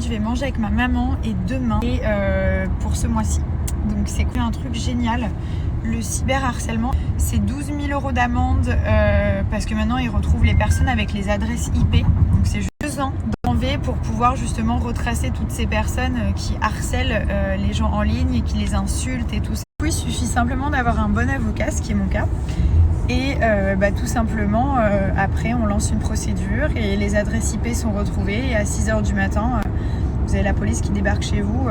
je vais manger avec ma maman et demain et pour ce mois-ci. Donc c'est un truc génial. Le cyberharcèlement, c'est 12 000 € d'amende parce que maintenant ils retrouvent les personnes avec les adresses IP. Donc c'est juste 2 ans d'enlever pour pouvoir justement retracer toutes ces personnes qui harcèlent les gens en ligne et qui les insultent et tout ça. Il suffit simplement d'avoir un bon avocat, ce qui est mon cas. Et tout simplement, après on lance une procédure et les adresses IP sont retrouvées et à 6h du matin, vous avez la police qui débarque chez vous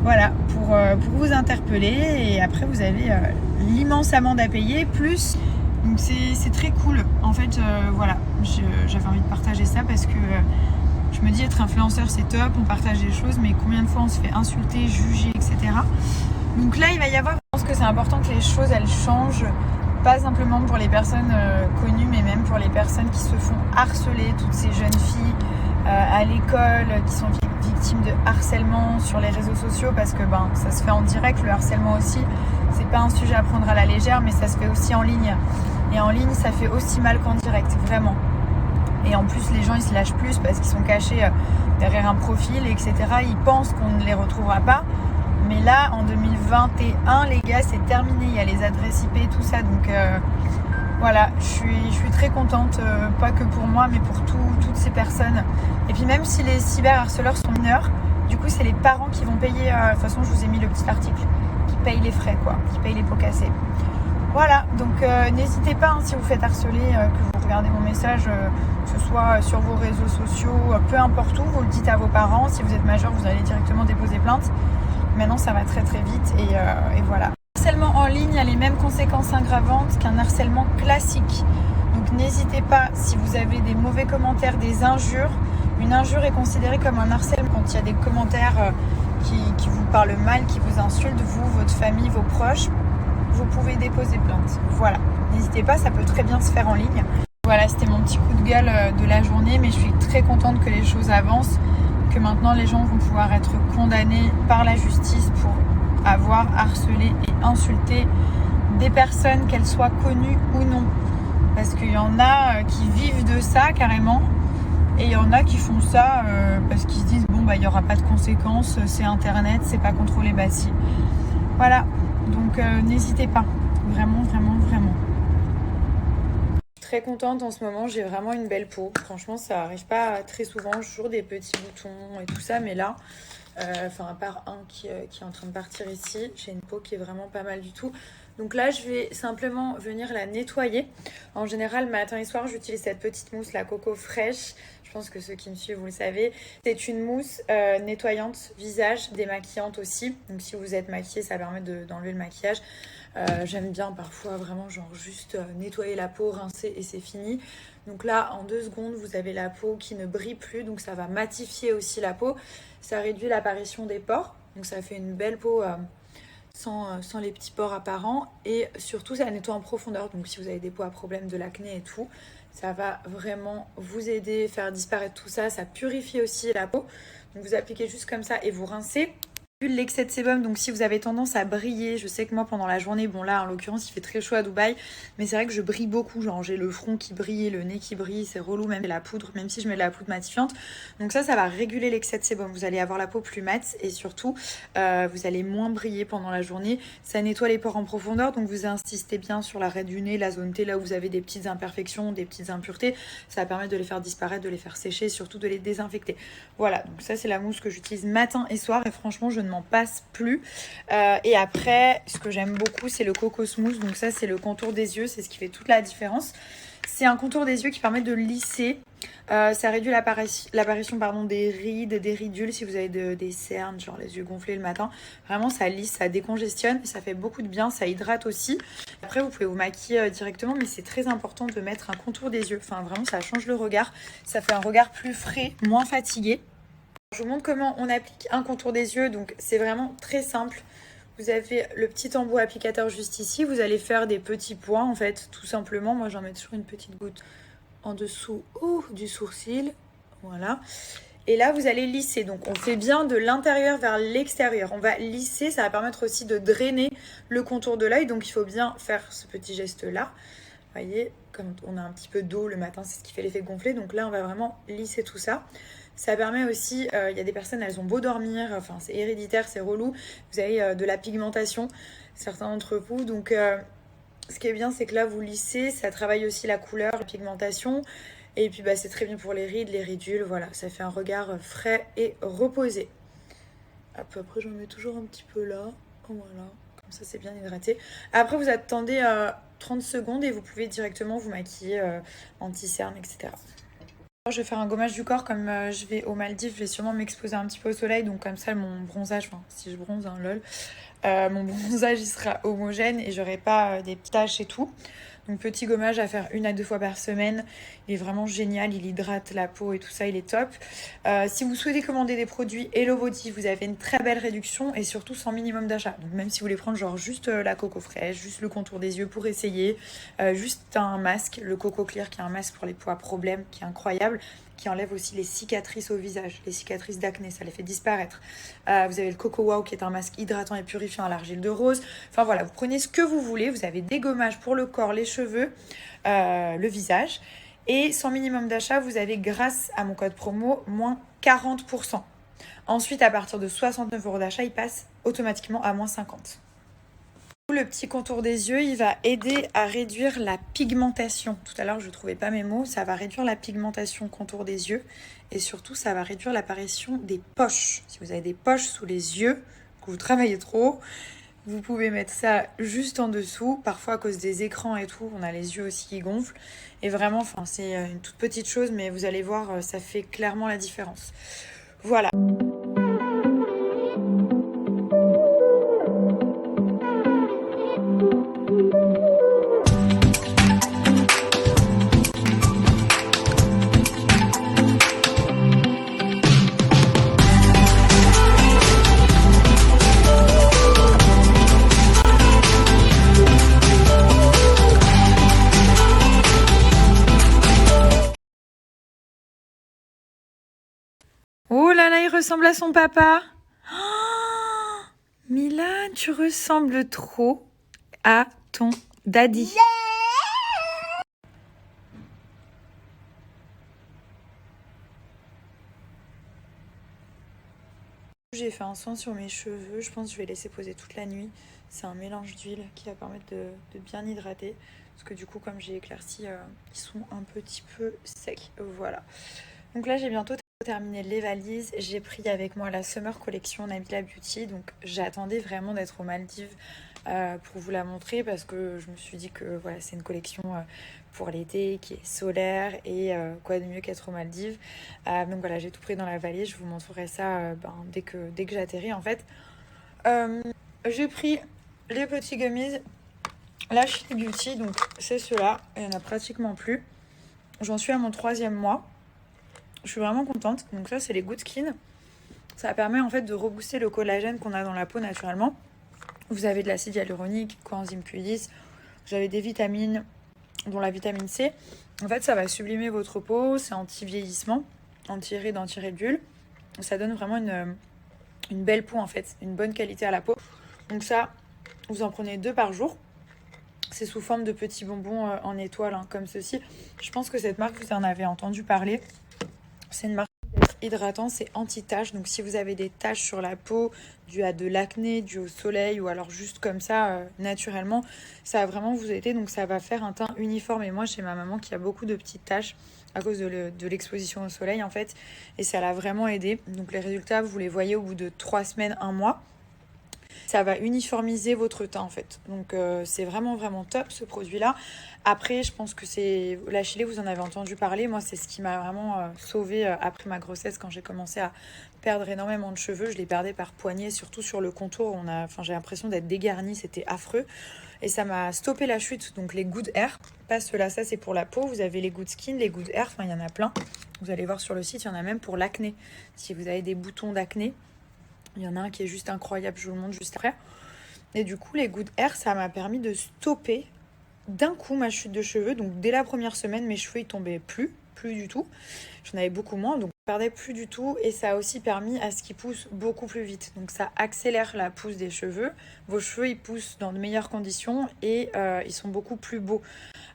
voilà, pour vous interpeller et après vous avez l'immense amende à payer plus. Donc c'est très cool. En fait, voilà, j'avais envie de partager ça parce que je me dis être influenceur c'est top, on partage des choses, mais combien de fois on se fait insulter, juger, etc. Donc là il va y avoir, je pense que c'est important que les choses elles changent. Pas simplement pour les personnes connues, mais même pour les personnes qui se font harceler, toutes ces jeunes filles à l'école qui sont victimes de harcèlement sur les réseaux sociaux, parce que ça se fait en direct, le harcèlement aussi. C'est pas un sujet à prendre à la légère, mais ça se fait aussi en ligne. Et en ligne, ça fait aussi mal qu'en direct, vraiment. Et en plus, les gens, ils se lâchent plus parce qu'ils sont cachés derrière un profil, etc. Ils pensent qu'on ne les retrouvera pas. Mais là, en 2021, les gars, c'est terminé. Il y a les adresses IP et tout ça. Donc voilà, je suis très contente, pas que pour moi, mais pour toutes ces personnes. Et puis même si les cyberharceleurs sont mineurs, du coup, c'est les parents qui vont payer. De toute façon, je vous ai mis le petit article, qui payent les frais, quoi, qui payent les pots cassés. Voilà, donc n'hésitez pas, si vous faites harceler, que vous regardez mon message, que ce soit sur vos réseaux sociaux, peu importe où, vous le dites à vos parents. Si vous êtes majeur, vous allez directement déposer plainte. Maintenant, ça va très très vite et voilà. Le harcèlement en ligne a les mêmes conséquences aggravantes qu'un harcèlement classique. Donc n'hésitez pas, si vous avez des mauvais commentaires, des injures. Une injure est considérée comme un harcèlement quand il y a des commentaires qui vous parlent mal, qui vous insultent, vous, votre famille, vos proches. Vous pouvez déposer plainte. Voilà, n'hésitez pas, ça peut très bien se faire en ligne. Voilà, c'était mon petit coup de gueule de la journée, mais je suis très contente que les choses avancent, que maintenant les gens vont pouvoir être condamnés par la justice pour avoir harcelé et insulté des personnes, qu'elles soient connues ou non. Parce qu'il y en a qui vivent de ça carrément, et il y en a qui font ça parce qu'ils se disent il n'y aura pas de conséquences, c'est internet, c'est pas contrôlé, si. Voilà, donc n'hésitez pas, vraiment, vraiment, vraiment. Très contente en ce moment, j'ai vraiment une belle peau. Franchement, ça arrive pas très souvent, j'ai toujours des petits boutons et tout ça, mais là, à part un qui est en train de partir ici, j'ai une peau qui est vraiment pas mal du tout. Donc là, je vais simplement venir la nettoyer. En général, matin et soir, j'utilise cette petite mousse, la Coco Fraîche. Je pense que ceux qui me suivent, vous le savez. C'est une mousse nettoyante visage, démaquillante aussi. Donc si vous êtes maquillée, ça permet d'enlever le maquillage. J'aime bien parfois vraiment juste nettoyer la peau, rincer et c'est fini. Donc là en 2 secondes vous avez la peau qui ne brille plus, donc ça va matifier aussi la peau, ça réduit l'apparition des pores, donc ça fait une belle peau sans les petits pores apparents et surtout ça nettoie en profondeur. Donc si vous avez des peaux à problème, de l'acné et tout, ça va vraiment vous aider, faire disparaître tout ça. Ça purifie aussi la peau, donc vous appliquez juste comme ça et vous rincez. L'excès de sébum, donc si vous avez tendance à briller, je sais que moi pendant la journée, là en l'occurrence il fait très chaud à Dubaï, mais c'est vrai que je brille beaucoup, genre j'ai le front qui brille, le nez qui brille, c'est relou, même la poudre, même si je mets de la poudre matifiante. Donc ça va réguler l'excès de sébum, vous allez avoir la peau plus mate et surtout vous allez moins briller pendant la journée. Ça nettoie les pores en profondeur, donc vous insistez bien sur l'arrêt du nez, la zone T, là où vous avez des petites imperfections, des petites impuretés, ça va permettre de les faire disparaître, de les faire sécher, surtout de les désinfecter. Voilà, donc ça c'est la mousse que j'utilise matin et soir et franchement je ne m'en passe plus. Et après, ce que j'aime beaucoup, c'est le Coco Smooth. Donc ça, c'est le contour des yeux. C'est ce qui fait toute la différence. C'est un contour des yeux qui permet de lisser. Ça réduit l'apparition des rides, des ridules. Si vous avez des cernes, genre les yeux gonflés le matin, vraiment ça lisse, ça décongestionne. Et ça fait beaucoup de bien. Ça hydrate aussi. Après, vous pouvez vous maquiller directement, mais c'est très important de mettre un contour des yeux. Enfin, vraiment, ça change le regard. Ça fait un regard plus frais, moins fatigué. Je vous montre comment on applique un contour des yeux, donc c'est vraiment très simple. Vous avez le petit embout applicateur juste ici, vous allez faire des petits points en fait, tout simplement. Moi j'en mets toujours une petite goutte en dessous du sourcil, voilà. Et là vous allez lisser, donc on fait bien de l'intérieur vers l'extérieur. On va lisser, ça va permettre aussi de drainer le contour de l'œil, donc il faut bien faire ce petit geste là. Vous voyez, comme on a un petit peu d'eau le matin, c'est ce qui fait l'effet gonflé. Donc là, on va vraiment lisser tout ça. Ça permet aussi, il y a des personnes, elles ont beau dormir, enfin c'est héréditaire, c'est relou, vous avez de la pigmentation, certains d'entre vous, donc ce qui est bien c'est que là vous lissez, ça travaille aussi la couleur, la pigmentation, et puis bah, c'est très bien pour les rides, les ridules, voilà, ça fait un regard frais et reposé. Hop, après j'en mets toujours un petit peu là, voilà, comme ça c'est bien hydraté. Après vous attendez 30 secondes et vous pouvez directement vous maquiller anti-cerne, etc. Je vais faire un gommage du corps comme je vais aux Maldives, je vais sûrement m'exposer un petit peu au soleil, donc comme ça mon bronzage, enfin si je bronze, hein, lol, mon bronzage il sera homogène et j'aurai pas des petites taches et tout. Donc petit gommage à faire 1 à 2 fois par semaine, il est vraiment génial, il hydrate la peau et tout ça, il est top. Si vous souhaitez commander des produits Hello Body, vous avez une très belle réduction et surtout sans minimum d'achat. Donc même si vous voulez prendre genre juste la coco fraîche, juste le contour des yeux pour essayer, juste un masque, le Coco Clear qui est un masque pour les peaux à problème qui est incroyable, qui enlève aussi les cicatrices au visage, les cicatrices d'acné, ça les fait disparaître. Vous avez le Coco Wow qui est un masque hydratant et purifiant à l'argile de rose. Enfin voilà, vous prenez ce que vous voulez. Vous avez des gommages pour le corps, les cheveux, le visage. Et sans minimum d'achat, vous avez grâce à mon code promo moins 40%. Ensuite, à partir de 69 € d'achat, il passe automatiquement à moins 50. Le petit contour des yeux, il va aider à réduire la pigmentation. Tout à l'heure, je ne trouvais pas mes mots. Ça va réduire la pigmentation contour des yeux. Et surtout, ça va réduire l'apparition des poches. Si vous avez des poches sous les yeux, que vous travaillez trop, vous pouvez mettre ça juste en dessous. Parfois, à cause des écrans et tout, on a les yeux aussi qui gonflent. Et vraiment, enfin, c'est une toute petite chose, mais vous allez voir, ça fait clairement la différence. Voilà. Oh là là, il ressemble à son papa. Oh, Milan, tu ressembles trop à ton daddy. J'ai fait un soin sur mes cheveux. Je pense que je vais laisser poser toute la nuit. C'est un mélange d'huile qui va permettre de bien hydrater. Parce que du coup, comme j'ai éclairci, ils sont un petit peu secs. Voilà. Donc là, j'ai bientôt terminé les valises. J'ai pris avec moi la Summer Collection Nabila Beauty. Donc j'attendais vraiment d'être aux Maldives pour vous la montrer parce que je me suis dit que voilà, c'est une collection pour l'été qui est solaire et quoi de mieux qu'être aux Maldives. Donc voilà, j'ai tout pris dans la valise. Je vous montrerai ça dès que j'atterris en fait. J'ai pris les petits gummies, la She Beauty, donc c'est ceux-là. Il n'y en a pratiquement plus. J'en suis à mon 3e mois. Je suis vraiment contente. Donc ça, c'est les Good Skin. Ça permet en fait de rebooster le collagène qu'on a dans la peau naturellement. Vous avez de l'acide hyaluronique, coenzyme Q10. Vous avez des vitamines, dont la vitamine C. En fait, ça va sublimer votre peau. C'est anti-vieillissement, anti-rides, anti-ridules. Ça donne vraiment une belle peau en fait, une bonne qualité à la peau. Donc ça, vous en prenez 2 par jour. C'est sous forme de petits bonbons en étoile, hein, comme ceci. Je pense que cette marque, vous en avez entendu parler. C'est une marque hydratant, c'est anti-taches. Donc si vous avez des taches sur la peau dues à de l'acné, dues au soleil ou alors juste comme ça naturellement, ça va vraiment vous aider. Donc ça va faire un teint uniforme. Et moi chez ma maman qui a beaucoup de petites taches à cause de l'exposition au soleil en fait. Et ça l'a vraiment aidé. Donc les résultats, vous les voyez au bout de 3 semaines, 1 mois. Ça va uniformiser votre teint en fait. Donc c'est vraiment vraiment top ce produit là. Après je pense que c'est la Chilée, vous en avez entendu parler. Moi c'est ce qui m'a vraiment sauvée après ma grossesse quand j'ai commencé à perdre énormément de cheveux. Je les perdais par poignée, surtout sur le contour. J'ai l'impression d'être dégarnie, c'était affreux. Et ça m'a stoppé la chute. Donc les Good Hair, pas ceux-là, ça c'est pour la peau. Vous avez les Good Skin, les Good Hair, enfin il y en a plein. Vous allez voir sur le site, il y en a même pour l'acné. Si vous avez des boutons d'acné. Il y en a un qui est juste incroyable, je vous le montre juste après. Et du coup, les Good Hair, ça m'a permis de stopper d'un coup ma chute de cheveux. Donc dès la première semaine, mes cheveux ils tombaient plus du tout. J'en avais beaucoup moins, donc je perdais plus du tout. Et ça a aussi permis à ce qu'ils poussent beaucoup plus vite. Donc ça accélère la pousse des cheveux. Vos cheveux ils poussent dans de meilleures conditions et ils sont beaucoup plus beaux.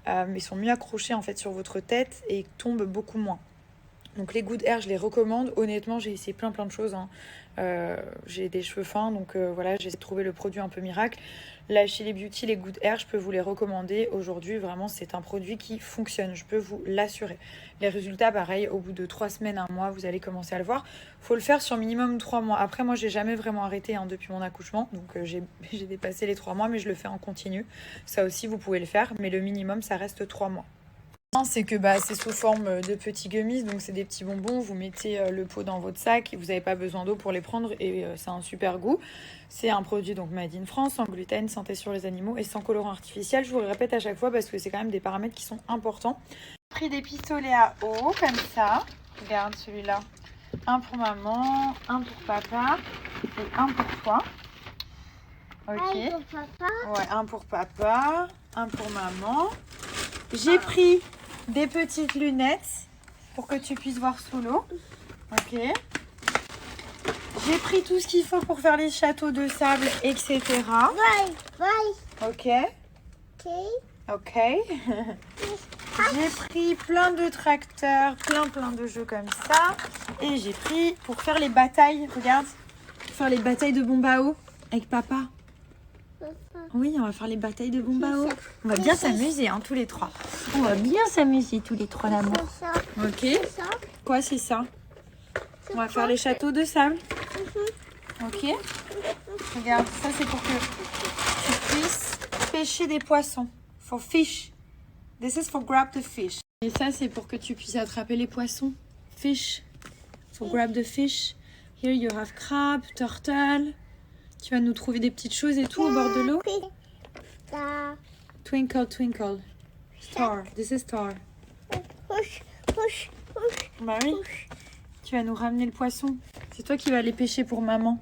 Ils sont mieux accrochés en fait sur votre tête et ils tombent beaucoup moins. Donc les Good Hair, je les recommande. Honnêtement, j'ai essayé plein de choses. Hein. J'ai des cheveux fins, donc voilà, j'ai essayé de trouver le produit un peu miracle. Là, chez les Beauty, les Good Hair, je peux vous les recommander. Aujourd'hui, vraiment, c'est un produit qui fonctionne. Je peux vous l'assurer. Les résultats, pareil, au bout de 3 semaines, 1 mois, vous allez commencer à le voir. Faut le faire sur minimum 3 mois. Après, moi, j'ai jamais vraiment arrêté hein, depuis mon accouchement. Donc, j'ai dépassé les 3 mois, mais je le fais en continu. Ça aussi, vous pouvez le faire. Mais le minimum, ça reste 3 mois. C'est que c'est sous forme de petits gummies, donc c'est des petits bonbons. Vous mettez le pot dans votre sac, vous n'avez pas besoin d'eau pour les prendre et c'est un super goût. C'est un produit donc made in France, sans gluten, santé sur les animaux et sans colorant artificiel. Je vous le répète à chaque fois parce que c'est quand même des paramètres qui sont importants. J'ai pris des pistolets à eau comme ça. Regarde celui-là. Un pour maman, un pour papa et un pour toi. Ok. Un pour papa. Ouais, un pour papa, un pour maman. J'ai pris des petites lunettes pour que tu puisses voir sous l'eau. Ok. J'ai pris tout ce qu'il faut pour faire les châteaux de sable, etc. Bye. Ok. Ok. Ok. J'ai pris plein de tracteurs, plein de jeux comme ça. Et j'ai pris pour faire les batailles. Regarde. Pour faire les batailles de bombes à eau avec papa. Oui, on va faire les batailles de bombes à eau. On va bien s'amuser, hein, tous les 3. On va bien s'amuser tous les 3 l'amour. Ok. Quoi, c'est ça? On va faire les châteaux de sable. Ok. Regarde, ça c'est pour que tu puisses pêcher des poissons. For fish. This is for grab the fish. Et ça c'est pour que tu puisses attraper les poissons. Fish. For grab the fish. Here you have crab, turtle. Tu vas nous trouver des petites choses et tout au bord de l'eau. Twinkle, twinkle. Star. This is star. Push. Bah oui. Tu vas nous ramener le poisson. C'est toi qui vas aller pêcher pour maman.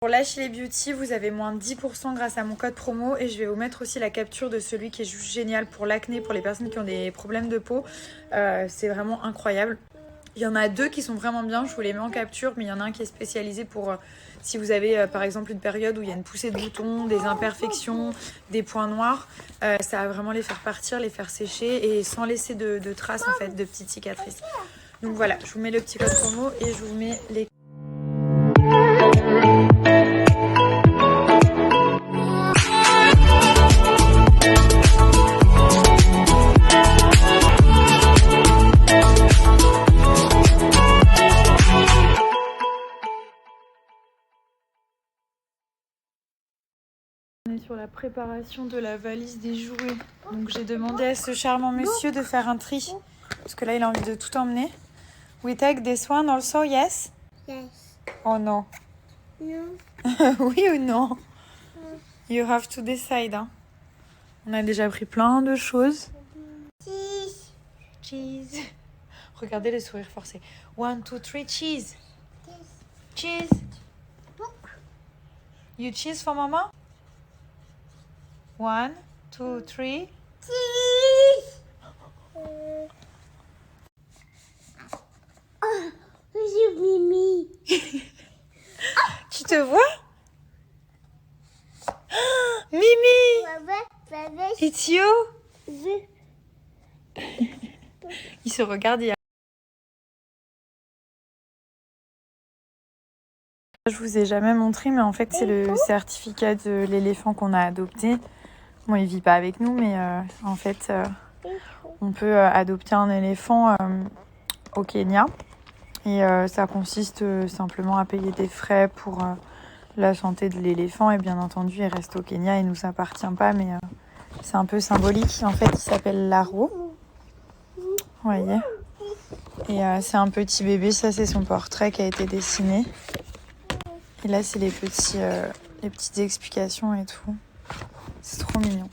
Pour Lash les Beauty, vous avez moins de 10% grâce à mon code promo. Et je vais vous mettre aussi la capture de celui qui est juste génial pour l'acné, pour les personnes qui ont des problèmes de peau. C'est vraiment incroyable. Il y en a 2 qui sont vraiment bien, je vous les mets en capture, mais il y en a un qui est spécialisé pour si vous avez par exemple une période où il y a une poussée de boutons, des imperfections, des points noirs. Ça va vraiment les faire partir, les faire sécher et sans laisser de traces en fait, de petites cicatrices. Donc voilà, je vous mets le petit code promo et je vous mets les... Sur la préparation de la valise des jouets. Donc j'ai demandé à ce charmant monsieur de faire un tri. Parce que là il a envie de tout emmener. We take this one also, yes? Yes. Oh no. No. Oui ou non? You have to decide. Hein. On a déjà pris plein de choses. Cheese. Cheese. Regardez le sourire forcé. 1, 2, 3, cheese. Cheese. You cheese for mama? 1, 2, 3. Cheese. Oh, c'est Mimi. Tu te vois? Mimi! Baba, It's you? Il se regarde. Je vous ai jamais montré, mais en fait c'est le certificat de l'éléphant qu'on a adopté. Bon, il vit pas avec nous, mais en fait on peut adopter un éléphant au Kenya. Et ça consiste simplement à payer des frais pour la santé de l'éléphant. Et bien entendu, il reste au Kenya, il nous appartient pas, mais c'est un peu symbolique. En fait, il s'appelle Laro. Vous voyez? Et c'est un petit bébé, ça c'est son portrait qui a été dessiné. Et là, c'est les petites explications et tout. C'est trop mignon.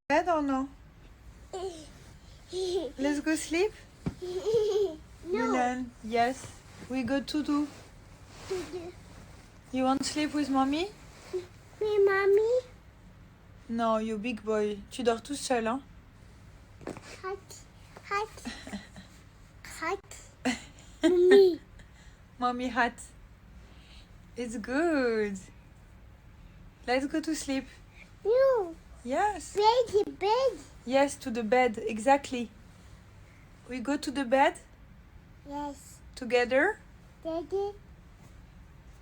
Bed or no? Let's go sleep? No. Milan, yes. We go to do. You want to sleep with mommy? Oui, mamie. No, you big boy. Tu dors tout seul, hein? Hot. Mommy. Mommy hot. It's good. Let's go to sleep. No. Yes. Bed. Yes, to the bed. Exactly. We go to the bed Yes. together? Daddy.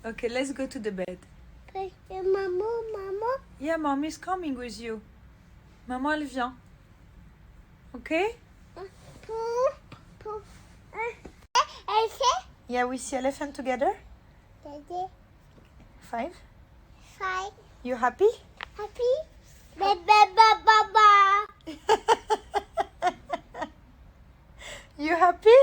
Okay, let's go to the bed. Maman. Yeah, mommy is coming with you. Maman, elle vient. Okay? Yeah, we see elephant together. Daddy. 5. 5. You happy? Happy? Baba. You happy?